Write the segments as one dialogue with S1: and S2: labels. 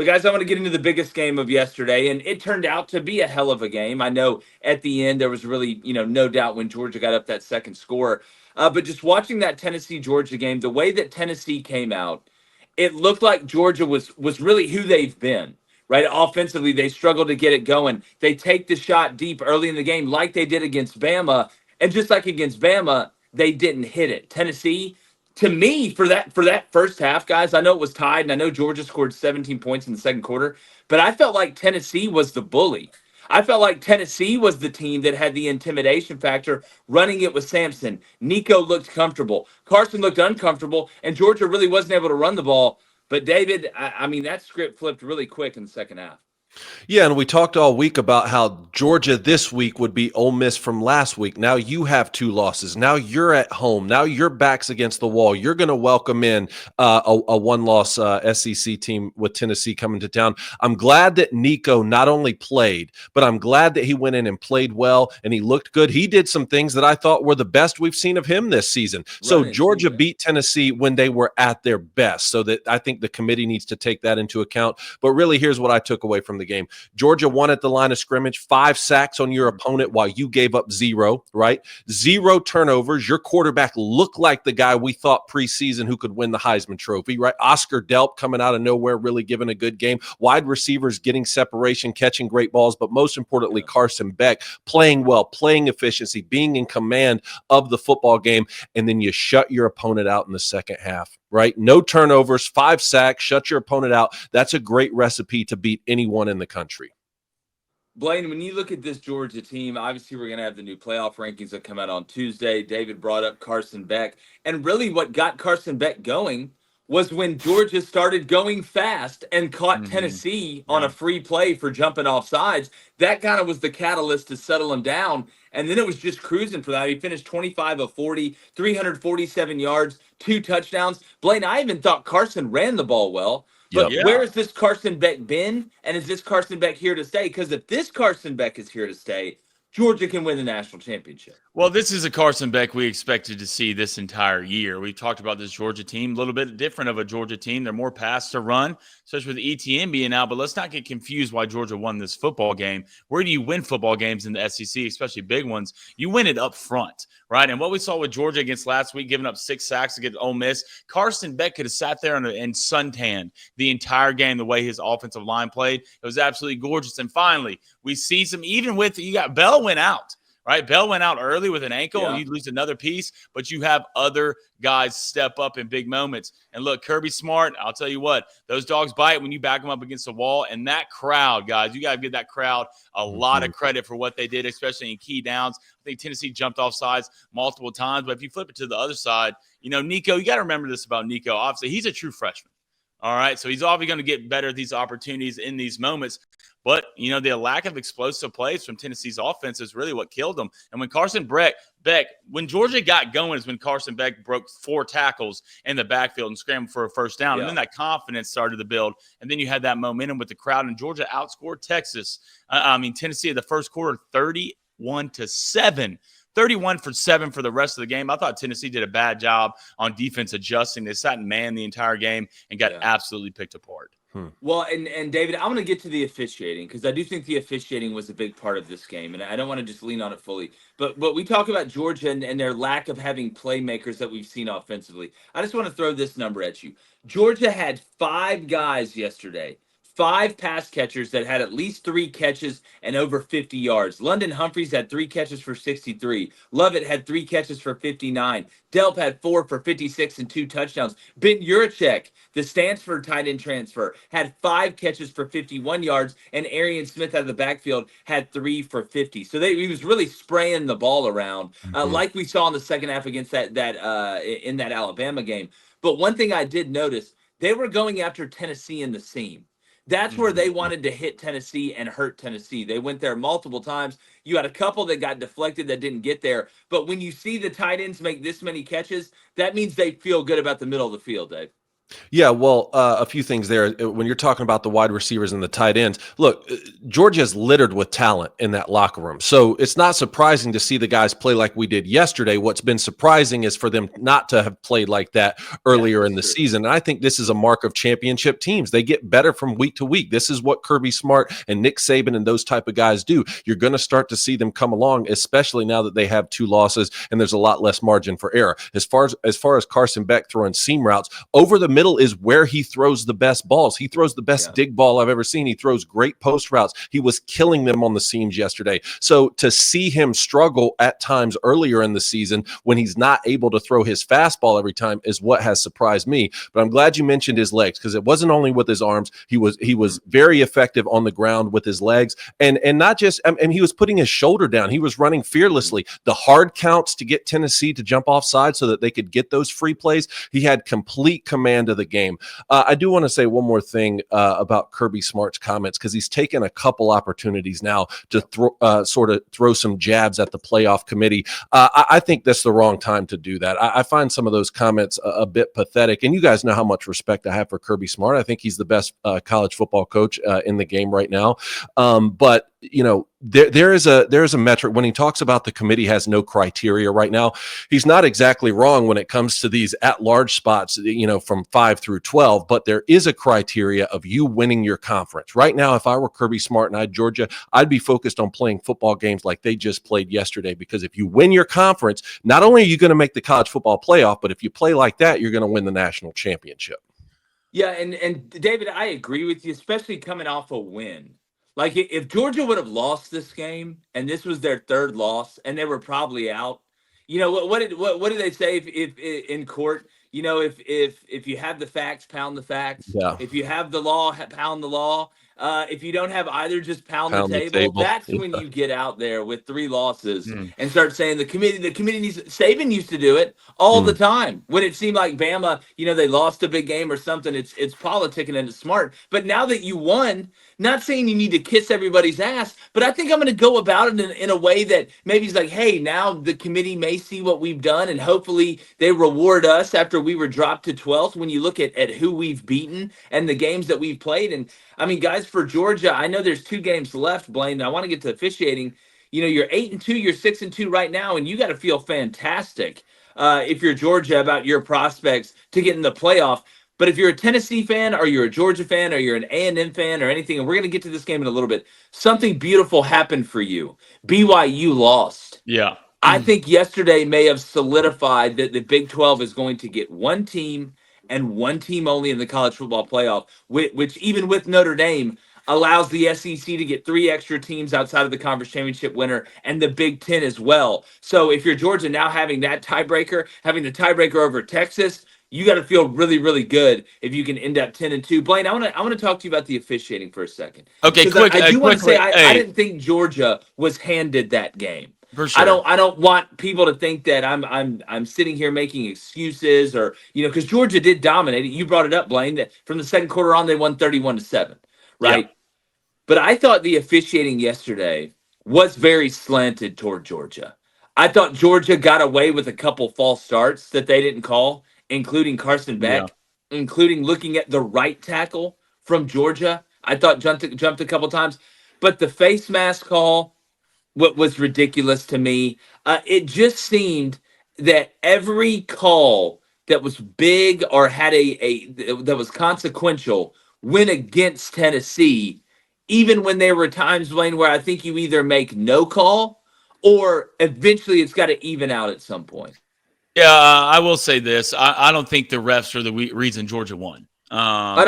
S1: But guys, I want to get into the biggest game of yesterday, and it turned out to be a hell of a game. I know at the end there was really, no doubt when Georgia got up that second score. But just watching that Tennessee Georgia game, the way that Tennessee came out, it looked like Georgia was really who they've been. Right, offensively, they struggled to get it going. They take the shot deep early in the game, like they did against Bama, and just like against Bama, they didn't hit it. Tennessee, to me, for that first half, guys, I know it was tied, and I know Georgia scored 17 points in the second quarter, but I felt like Tennessee was the bully. I felt like Tennessee was the team that had the intimidation factor running it with Sampson. Nico looked comfortable. Carson looked uncomfortable, and Georgia really wasn't able to run the ball. But David, I mean, that script flipped really quick in the second half.
S2: Yeah, and we talked all week about how Georgia this week would be Ole Miss from last week. Now you have 2 losses. Now you're at home. Now your back's against the wall. You're going to welcome in a one-loss SEC team with Tennessee coming to town. I'm glad that Nico not only played, but I'm glad that he went in and played well, and he looked good. He did some things that I thought were the best we've seen of him this season. So Georgia beat Tennessee when they were at their best. So that I think the committee needs to take that into account. But really, here's what I took away from the game. Georgia won at the line of scrimmage, 5 sacks on your opponent while you gave up 0, right? 0 turnovers. Your quarterback looked like the guy we thought preseason who could win the Heisman Trophy, right? Oscar Delp coming out of nowhere, really giving a good game. Wide receivers getting separation, catching great balls, but most importantly, Carson Beck playing well, playing efficiency, being in command of the football game, and then you shut your opponent out in the second half. Right? No turnovers, 5 sacks, shut your opponent out. That's a great recipe to beat anyone in the country.
S1: Blaine, when you look at this Georgia team, obviously we're going to have the new playoff rankings that come out on Tuesday. David brought up Carson Beck. And really what got Carson Beck going was when Georgia started going fast and caught Tennessee on a free play for jumping off sides. That kind of was the catalyst to settle him down. And then it was just cruising for that. He finished 25 of 40, 347 yards, 2 touchdowns. Blaine, I even thought Carson ran the ball well. But where has this Carson Beck been? And is this Carson Beck here to stay? Because if this Carson Beck is here to stay, Georgia can win the national championship.
S3: Well, this is a Carson Beck we expected to see this entire year. We've talked about this Georgia team, a little bit different of a Georgia team. They're more pass to run, especially with ETN being out. But let's not get confused why Georgia won this football game. Where do you win football games in the SEC, especially big ones? You win it up front, right? And what we saw with Georgia against last week, giving up 6 sacks against Ole Miss, Carson Beck could have sat there and suntanned the entire game the way his offensive line played. It was absolutely gorgeous. And finally, we see some, even with, you got Bell went out. Right, Bell went out early with an ankle, and you lose another piece, but you have other guys step up in big moments. And look, Kirby Smart, I'll tell you what, those dogs bite when you back them up against the wall. And that crowd, guys, you got to give that crowd a lot of credit for what they did, especially in key downs. I think Tennessee jumped off sides multiple times, but if you flip it to the other side, Nico, you got to remember this about Nico. Obviously, he's a true freshman. All right, so he's obviously going to get better at these opportunities in these moments. But, the lack of explosive plays from Tennessee's offense is really what killed them. And when Carson Beck, when Georgia got going is when Carson Beck broke 4 tackles in the backfield and scrambled for a first down. And then that confidence started to build. And then you had that momentum with the crowd. And Georgia outscored Tennessee in the first quarter 31-7. 31 for 7 for the rest of the game. I thought Tennessee did a bad job on defense adjusting. They sat and manned the entire game and got absolutely picked apart.
S1: Well, and David, I want to get to the officiating because I do think the officiating was a big part of this game, and I don't want to just lean on it fully. But we talk about Georgia and their lack of having playmakers that we've seen offensively. I just want to throw this number at you. Georgia had 5 guys yesterday, 5 pass catchers that had at least 3 catches and over 50 yards. London Humphreys had 3 catches for 63. Lovett had 3 catches for 59. Delp had 4 for 56 and 2 touchdowns. Ben Urachek, the Stanford tight end transfer, had 5 catches for 51 yards, and Arian Smith out of the backfield had 3 for 50. So he was really spraying the ball around, like we saw in the second half against in that Alabama game. But one thing I did notice, they were going after Tennessee in the seam. That's where they wanted to hit Tennessee and hurt Tennessee. They went there multiple times. You had a couple that got deflected that didn't get there. But when you see the tight ends make this many catches, that means they feel good about the middle of the field, Dave.
S2: Yeah, well, a few things there. When you're talking about the wide receivers and the tight ends, look, Georgia's littered with talent in that locker room. So it's not surprising to see the guys play like we did yesterday. What's been surprising is for them not to have played like that earlier in the season. And I think this is a mark of championship teams. They get better from week to week. This is what Kirby Smart and Nick Saban and those type of guys do. You're going to start to see them come along, especially now that they have 2 losses and there's a lot less margin for error. As far as Carson Beck throwing seam routes, over the middle is where he throws the best balls. He throws the best dig ball I've ever seen. He throws great post routes. He was killing them on the seams yesterday. So to see him struggle at times earlier in the season when he's not able to throw his fastball every time is what has surprised me. But I'm glad you mentioned his legs, because it wasn't only with his arms. He was very effective on the ground with his legs, and not just, and he was putting his shoulder down. He was running fearlessly. The hard counts to get Tennessee to jump offside so that they could get those free plays. He had complete command of the game. I do want to say one more thing about Kirby Smart's comments, because he's taken a couple opportunities now to sort of throw some jabs at the playoff committee. I think that's the wrong time to do that. I find some of those comments a bit pathetic, and you guys know how much respect I have for Kirby Smart. I think he's the best college football coach in the game right now. But you know, there is a metric when he talks about the committee has no criteria right now. He's not exactly wrong when it comes to these at-large spots, you know, from 5 through 12, but there is a criteria of you winning your conference. Right now, if I were Kirby Smart and I had Georgia, I'd be focused on playing football games like they just played yesterday, because if you win your conference, not only are you going to make the college football playoff, but if you play like that, you're going to win the national championship.
S1: Yeah, and David, I agree with you, especially coming off a win. Like if Georgia would have lost this game and this was their 3rd loss and they were probably out, you know what did they say if in court? You know, if you have the facts, pound the facts.
S2: Yeah.
S1: If you have the law, pound the law. If you don't have either, just pound the
S2: Pound the
S1: table.
S2: table.
S1: That's when you get out there with 3 losses and start saying the committee needs. Saban used to do it all the time when it seemed like Bama, you know, they lost a big game or something. It's politicking and it's smart. But now that you won, not saying you need to kiss everybody's ass, but I think I'm going to go about it in a way that maybe it's like, hey, now the committee may see what we've done and hopefully they reward us after we were dropped to 12th when you look at who we've beaten and the games that we've played. And I mean, guys, for Georgia, I know there's 2 games left, Blaine. I want to get to officiating. You know, you're 8-2, you're 6-2 right now, and you got to feel fantastic if you're Georgia about your prospects to get in the playoff. But if you're a Tennessee fan or you're a Georgia fan or you're an A&M fan or anything, and we're going to get to this game in a little bit, something beautiful happened for you. BYU lost.
S3: Yeah.
S1: I think yesterday may have solidified that the Big 12 is going to get one team and one team only in the college football playoff, which even with Notre Dame allows the SEC to get 3 extra teams outside of the conference championship winner and the Big 10 as well. So if you're Georgia now having that tiebreaker, having the tiebreaker over Texas, you got to feel really, really good if you can end up 10-2. Blaine, I want to talk to you about the officiating for a second.
S3: Okay, quick.
S1: I do want to say I
S3: hey,
S1: didn't think Georgia was handed that game.
S3: for sure.
S1: I don't want people to think that I'm sitting here making excuses or, you know, because Georgia did dominate it. You brought it up, Blaine, that from the second quarter on they won 31-7, right?
S3: Yeah.
S1: But I thought the officiating yesterday was very slanted toward Georgia. I thought Georgia got away with a couple false starts that they didn't call, including Carson Beck, including looking at the right tackle from Georgia. I thought jumped a couple times, but the face mask call, what was ridiculous to me. It just seemed that every call that was big or had that was consequential went against Tennessee, even when there were times, Blaine, where I think you either make no call or eventually it's got to even out at some point.
S3: Yeah, I will say this. I don't think the refs are the reason Georgia won.
S1: I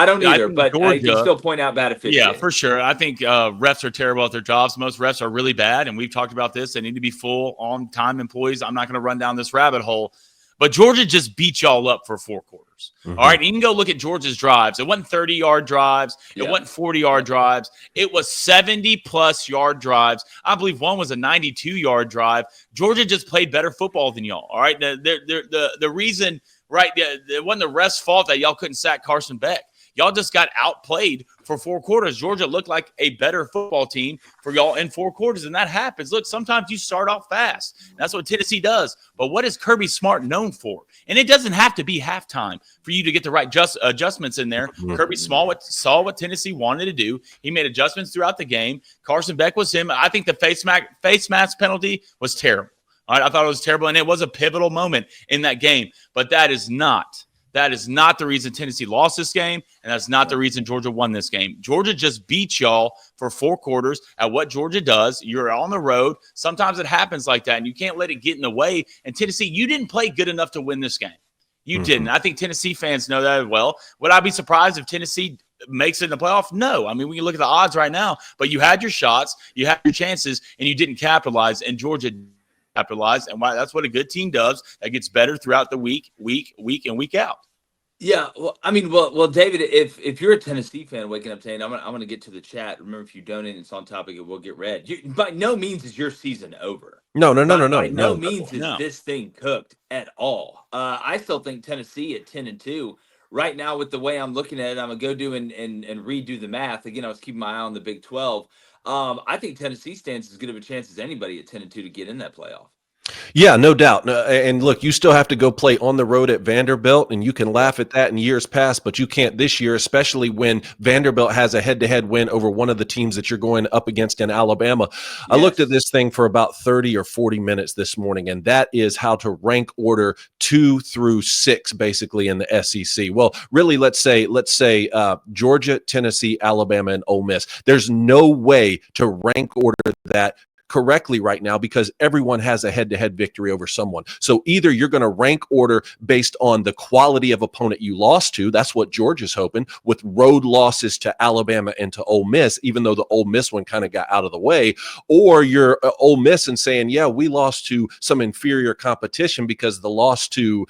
S1: don't either, but
S3: Georgia,
S1: I can still point out bad officiating.
S3: Yeah, for sure. I think refs are terrible at their jobs. Most refs are really bad, and we've talked about this. They need to be full on-time employees. I'm not going to run down this rabbit hole. But Georgia just beat y'all up for 4 quarters. All right, and you can go look at Georgia's drives. It wasn't 30-yard drives. It wasn't 40-yard drives. It was 70-plus yard drives. I believe one was a 92-yard drive. Georgia just played better football than y'all. All right, the reason, right, it wasn't the refs' fault that y'all couldn't sack Carson Beck. Y'all just got outplayed for 4 quarters. Georgia looked like a better football team for y'all in 4 quarters, and that happens. Look, sometimes you start off fast. That's what Tennessee does. But what is Kirby Smart known for? And it doesn't have to be halftime for you to get the right adjustments in there. Kirby Smart saw what Tennessee wanted to do. He made adjustments throughout the game. Carson Beck was him. I think the face mask penalty was terrible. I thought it was terrible, and it was a pivotal moment in that game. But that is not the reason Tennessee lost this game, and that's not the reason Georgia won this game. Georgia just beat y'all for 4 quarters at what Georgia does. You're on the road. Sometimes it happens like that, and you can't let it get in the way. And Tennessee, you didn't play good enough to win this game. You didn't. I think Tennessee fans know that as well. Would I be surprised if Tennessee makes it in the playoff? No. I mean, we can look at the odds right now, but you had your shots, you had your chances, and you didn't capitalize, and Georgia capitalized, and that's what a good team does. That gets better throughout the week in, week out.
S1: Yeah, well, I mean, well, David, if you're a Tennessee fan waking up saying, I'm gonna get to the chat. Remember, if you donate, it's on topic, it will get read. By no means is your season over.
S2: No.
S1: By no means is this thing cooked at all. I still think Tennessee at 10-2 right now, with the way I'm looking at it, I'm gonna go do and redo the math again. I was keeping my eye on the Big 12. I think Tennessee stands as good of a chance as anybody at 10-2 to get in that playoff.
S2: Yeah, no doubt. And look, you still have to go play on the road at Vanderbilt, and you can laugh at that in years past, but you can't this year, especially when Vanderbilt has a head-to-head win over one of the teams that you're going up against in Alabama. Yes. I looked at this thing for about 30 or 40 minutes this morning, and that is how to rank order 2 through 6, basically, in the SEC. Well, really, let's say Georgia, Tennessee, Alabama, and Ole Miss. There's no way to rank order that correctly right now because everyone has a head-to-head victory over someone. So either you're going to rank order based on the quality of opponent you lost to. That's what Georgia's hoping, with road losses to Alabama and to Ole Miss, even though the Ole Miss one kind of got out of the way. Or you're Ole Miss and saying, yeah, we lost to some inferior competition because the loss to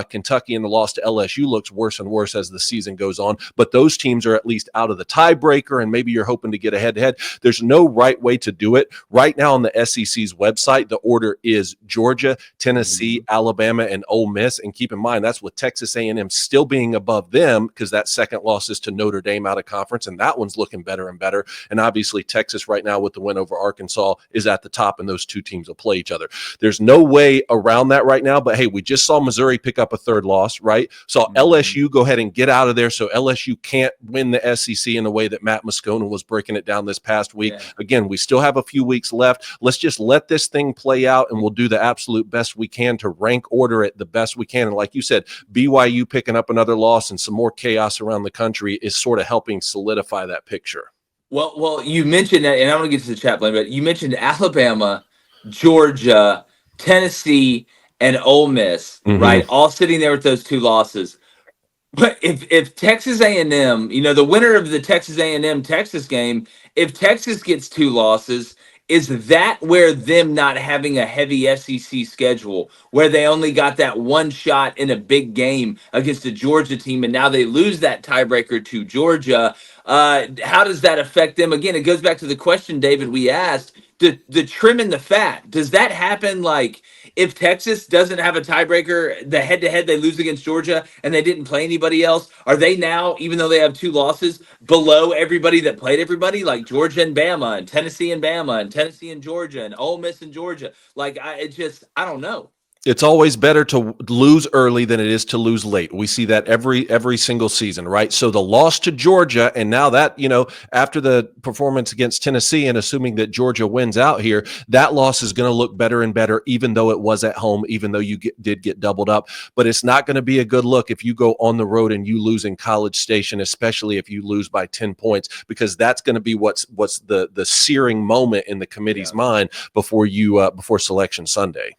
S2: Kentucky and the loss to LSU looks worse and worse as the season goes on. But those teams are at least out of the tiebreaker, and maybe you're hoping to get a head-to-head. There's no right way to do it. Right now, on the SEC's website, the order is Georgia, Tennessee, Alabama, and Ole Miss. And keep in mind, that's with Texas A&M still being above them because that second loss is to Notre Dame out of conference, and that one's looking better and better. And obviously, Texas right now with the win over Arkansas is at the top, and those two teams will play each other. There's no way around that right now, but hey, we just saw Missouri pick up a third loss, right? Saw LSU go ahead and get out of there, so LSU can't win the SEC in the way that Matt Moscona was breaking it down this past week. Yeah. Again, we still have a few weeks left. Let's just let this thing play out, and we'll do the absolute best we can to rank order it the best we can. And like you said, BYU picking up another loss and some more chaos around the country is sort of helping solidify that picture.
S1: Well, you mentioned that, and I'm going to get to the chat, but you mentioned Alabama, Georgia, Tennessee, and Ole Miss, right? All sitting there with those 2 losses. But if Texas A&M, the winner of the Texas A&M Texas game, if Texas gets 2 losses, is that where them not having a heavy SEC schedule, where they only got that one shot in a big game against a Georgia team, and now they lose that tiebreaker to Georgia, how does that affect them? Again, it goes back to the question, David, we asked, the trim and the fat. Does that happen like if Texas doesn't have a tiebreaker, the head-to-head they lose against Georgia and they didn't play anybody else? Are they now, even though they have 2 losses, below everybody that played everybody, like Georgia and Bama and Tennessee and Bama and Tennessee and Georgia and Ole Miss and Georgia? Like, I don't know.
S2: It's always better to lose early than it is to lose late. We see that every single season, right? So the loss to Georgia, and now that, after the performance against Tennessee, and assuming that Georgia wins out here, that loss is going to look better and better, even though it was at home, even though you did get doubled up. But it's not going to be a good look if you go on the road and you lose in College Station, especially if you lose by 10 points, because that's going to be what's the searing moment in the committee's mind before Selection Sunday.